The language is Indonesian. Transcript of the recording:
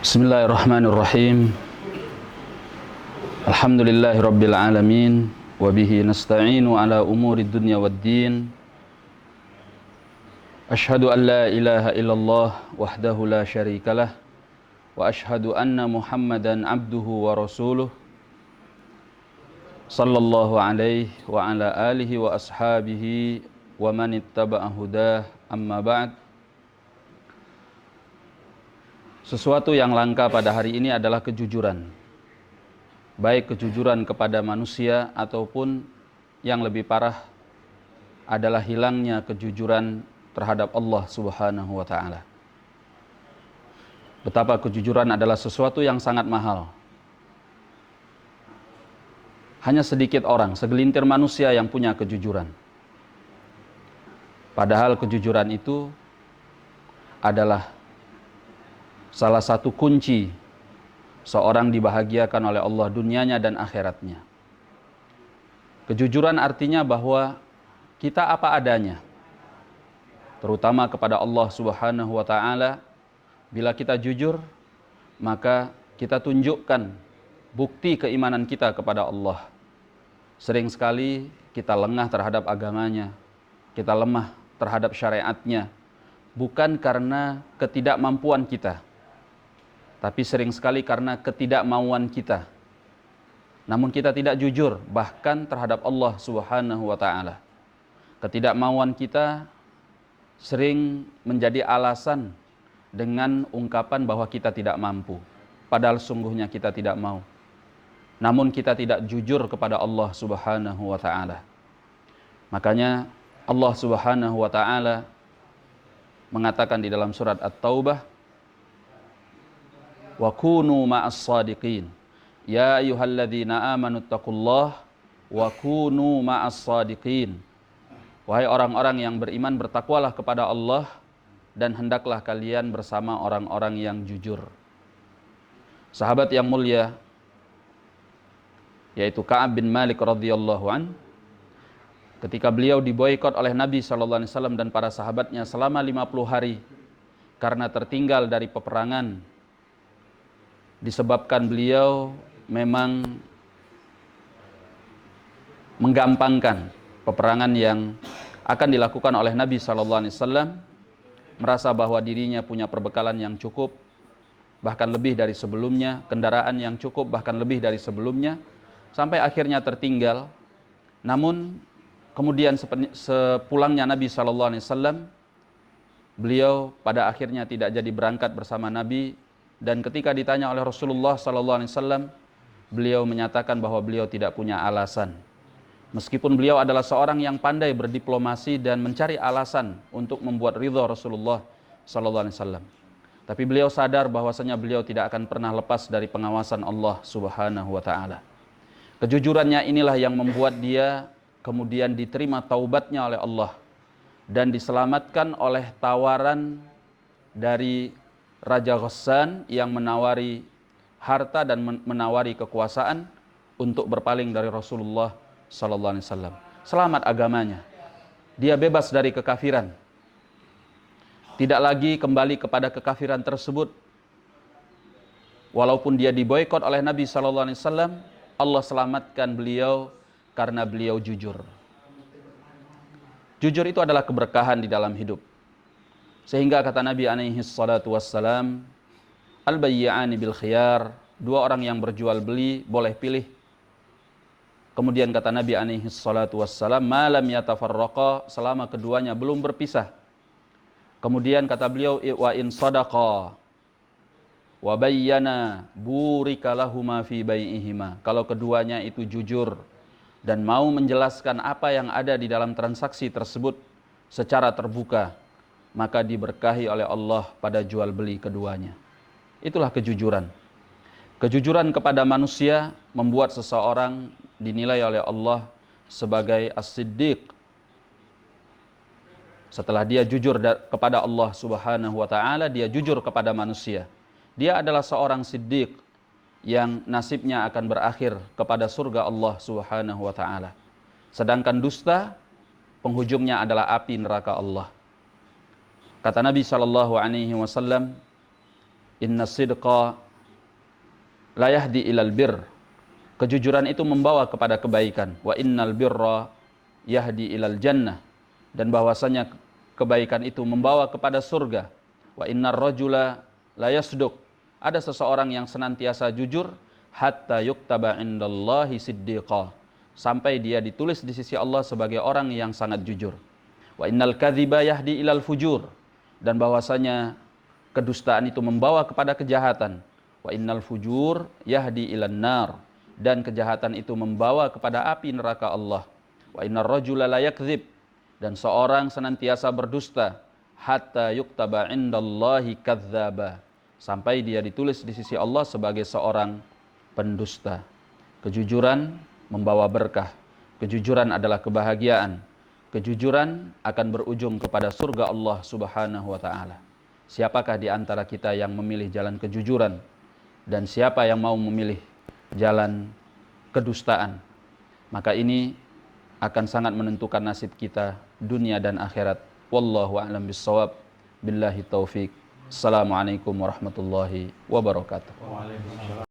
Bismillahirrahmanirrahim. Alhamdulillahirabbil alamin wa bihi nasta'inu ala umuri dunya waddin. Asyhadu an la ilaha illallah wahdahu la syarikalah wa asyhadu anna Muhammadan abduhu wa rasuluh sallallahu alaihi wa ala alihi wa ashabihi wa man ittaba'a hudah, amma ba'd. Sesuatu yang langka pada hari ini adalah kejujuran. Baik kejujuran kepada manusia ataupun yang lebih parah adalah hilangnya kejujuran terhadap Allah Subhanahu wa taala. Betapa kejujuran adalah sesuatu yang sangat mahal. Hanya sedikit orang, segelintir manusia yang punya kejujuran. Padahal kejujuran itu adalah salah satu kunci seorang dibahagiakan oleh Allah dunianya dan akhiratnya. Kejujuran artinya bahwa kita apa adanya, terutama kepada Allah Subhanahu wa taala. Bila kita jujur, maka kita tunjukkan bukti keimanan kita kepada Allah. Sering sekali kita lengah terhadap agamanya, kita lemah terhadap syariatnya, bukan karena ketidakmampuan kita, tapi sering sekali karena ketidakmauan kita. Namun kita tidak jujur bahkan terhadap Allah Subhanahu wa taala. Ketidakmauan kita sering menjadi alasan dengan ungkapan bahwa kita tidak mampu, padahal sungguhnya kita tidak mau. Namun kita tidak jujur kepada Allah Subhanahu wa taala. Makanya Allah Subhanahu wa taala mengatakan di dalam surat At-Taubah, wa kunu ma'as sadiqin, ya ayyuhalladzina amanu taqullaha wa kunu ma'as sadiqin. Wahai orang-orang yang beriman, bertakwalah kepada Allah dan hendaklah kalian bersama orang-orang yang jujur. Sahabat yang mulia yaitu Ka'ab bin Malik radhiyallahu an, ketika beliau diboikot oleh Nabi sallallahu alaihi wasallam dan para sahabatnya selama 50 hari karena tertinggal dari peperangan, disebabkan beliau memang menggampangkan peperangan yang akan dilakukan oleh Nabi SAW, merasa bahwa dirinya punya perbekalan yang cukup, bahkan lebih dari sebelumnya, kendaraan yang cukup, bahkan lebih dari sebelumnya, sampai akhirnya tertinggal. Namun kemudian sepulangnya Nabi SAW, beliau pada akhirnya tidak jadi berangkat bersama Nabi. Dan ketika ditanya oleh Rasulullah SAW, beliau menyatakan bahwa beliau tidak punya alasan. Meskipun beliau adalah seorang yang pandai berdiplomasi dan mencari alasan untuk membuat ridha Rasulullah SAW, tapi beliau sadar bahwasanya beliau tidak akan pernah lepas dari pengawasan Allah Subhanahu wa taala. Kejujurannya inilah yang membuat dia kemudian diterima taubatnya oleh Allah dan diselamatkan oleh tawaran dari Raja Ghassan yang menawari harta dan menawari kekuasaan untuk berpaling dari Rasulullah SAW. Selamat agamanya. Dia bebas dari kekafiran. Tidak lagi kembali kepada kekafiran tersebut. Walaupun dia diboikot oleh Nabi SAW, Allah selamatkan beliau karena beliau jujur. Jujur itu adalah keberkahan di dalam hidup. Sehingga kata Nabi alaihi salatu wassalam, al-bayyani bil khiyar, dua orang yang berjual beli boleh pilih. Kemudian kata Nabi alaihi salatu wassalam, ma lam yatafarraqa, selama keduanya belum berpisah. Kemudian kata beliau, wa in sadaqa wa bayyana burika lahuma fi bai'ihima, kalau keduanya itu jujur dan mau menjelaskan apa yang ada di dalam transaksi tersebut secara terbuka, maka diberkahi oleh Allah pada jual beli keduanya. Itulah kejujuran. Kejujuran kepada manusia membuat seseorang dinilai oleh Allah sebagai as-siddiq. Setelah dia jujur kepada Allah Subhanahu wa taala, dia jujur kepada manusia. Dia adalah seorang siddiq yang nasibnya akan berakhir kepada surga Allah Subhanahu wa taala. Sedangkan dusta penghujungnya adalah api neraka Allah. Kata Nabi SAW, Inna sidqa la yahdi ilal bir. Kejujuran itu membawa kepada kebaikan. Wa innal birra yahdi ilal jannah. Dan bahwasanya kebaikan itu membawa kepada surga. Wa innar rajula la yasduq. Ada seseorang yang senantiasa jujur hatta yuktaba indallahi siddiqa. Sampai dia ditulis di sisi Allah sebagai orang yang sangat jujur. Wa innal kadhiba yahdi ilal fujur. Dan bahwasanya kedustaan itu membawa kepada kejahatan. Wa innal fujur yahdi ilan nar. Dan kejahatan itu membawa kepada api neraka Allah. Wa innar rajula la yakdzib. Dan seorang senantiasa berdusta hatta yuktaba indallahi kadzdzaba. Sampai dia ditulis di sisi Allah sebagai seorang pendusta. Kejujuran membawa berkah. Kejujuran adalah kebahagiaan. Kejujuran akan berujung kepada surga Allah Subhanahu wa taala. Siapakah di antara kita yang memilih jalan kejujuran dan siapa yang mau memilih jalan kedustaan? Maka ini akan sangat menentukan nasib kita dunia dan akhirat. Wallahu a'lam bissawab. Billahi taufik. Assalamualaikum warahmatullahi wabarakatuh.